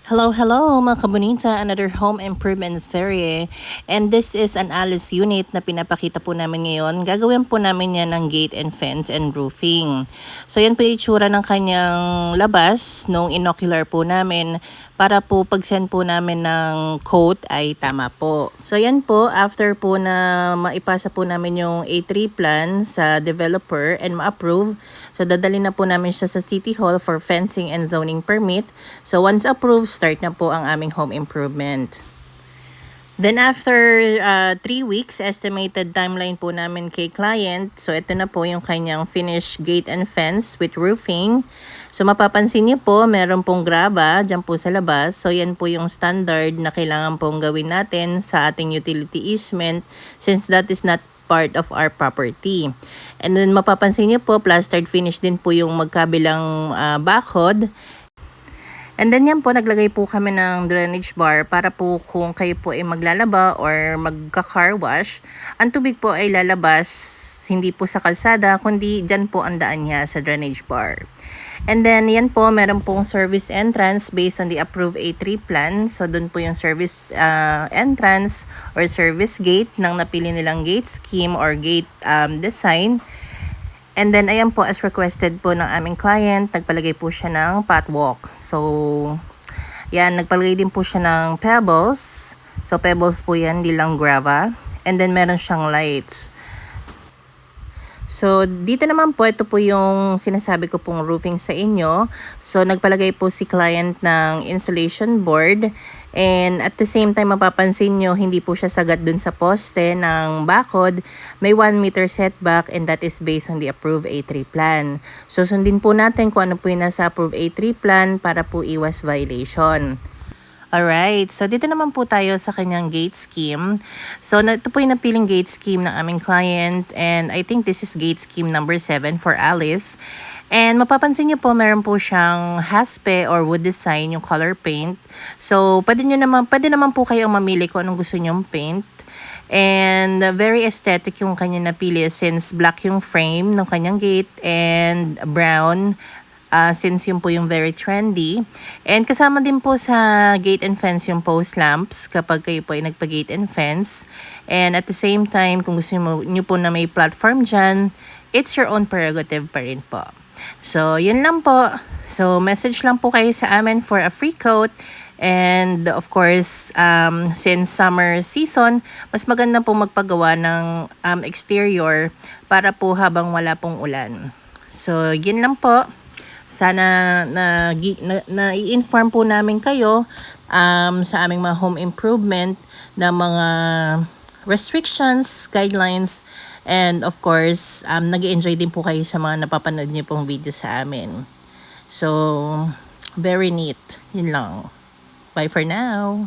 Hello, hello mga kabunita, another home improvement series. And this is an Alice unit na pinapakita po namin ngayon. Gagawin po namin yan ng gate and fence and roofing. So yan po yung itsura ng kanyang labas nung inocular po namin para po pag-send po namin ng coat ay tama po. So yan po, after po na maipasa po namin yung A3 plan sa developer and ma-approve, so dadali na po namin siya sa City Hall for fencing and zoning permit. So once approved, start na po ang aming home improvement. Then after 3 weeks, estimated timeline po namin kay client. So ito na po yung kanyang finished gate and fence with roofing. So mapapansin niyo po, meron pong graba dyan po sa labas. So yan po yung standard na kailangan pong gawin natin sa ating utility easement since that is not part of our property. And then mapapansin niyo po, plastered finish din po yung magkabilang bakod. And then yan po, naglagay po kami ng drainage bar para po kung kayo po ay maglalaba or magka-car wash, ang tubig po ay lalabas, hindi po sa kalsada, kundi dyan po ang daan niya sa drainage bar. And then yan po, meron pong service entrance based on the approved A3 plan. So doon po yung service entrance or service gate ng napili nilang gate scheme or gate design. And then, ayan po, as requested po ng aming client, nagpalagay po siya ng pathwalk. So, yan, nagpalagay din po siya ng pebbles. So, pebbles po yan, di lang grava. And then, meron siyang lights. So, dito naman po, ito po yung sinasabi ko pong roofing sa inyo. So, nagpalagay po si client ng insulation board. And at the same time, mapapansin nyo, hindi po siya sagat dun sa poste ng bakod. May 1 meter setback and that is based on the approved A3 plan. So, sundin po natin kung ano po yung nasa approved A3 plan para po iwas violation. Alright, so dito naman po tayo sa kanyang gate scheme. So, ito po yung napiling gate scheme ng aming client and I think this is gate scheme number 7 for Alice. And mapapansin nyo po, meron po siyang haspe or wood design, yung color paint. So, pwede naman po kayong mamili kung anong gusto nyong paint. And very aesthetic yung kanyang napili since black yung frame ng kanyang gate and brown. Since yun po yung very trendy. And kasama din po sa gate and fence yung post lamps kapag kayo po ay nagpa-gate and fence. And at the same time, kung gusto nyo po na may platform dyan, it's your own prerogative pa rin po. So, yun lang po. So, message lang po kayo sa amin for a free coat. And of course, since summer season, mas maganda po magpagawa ng exterior para po habang wala pong ulan. So, yun lang po. Sana i-inform po namin kayo sa aming mga home improvement na mga restrictions, guidelines, and of course, nag-enjoy din po kayo sa mga napapanood niyo pong video sa amin. So, very neat. Yun lang. Bye for now.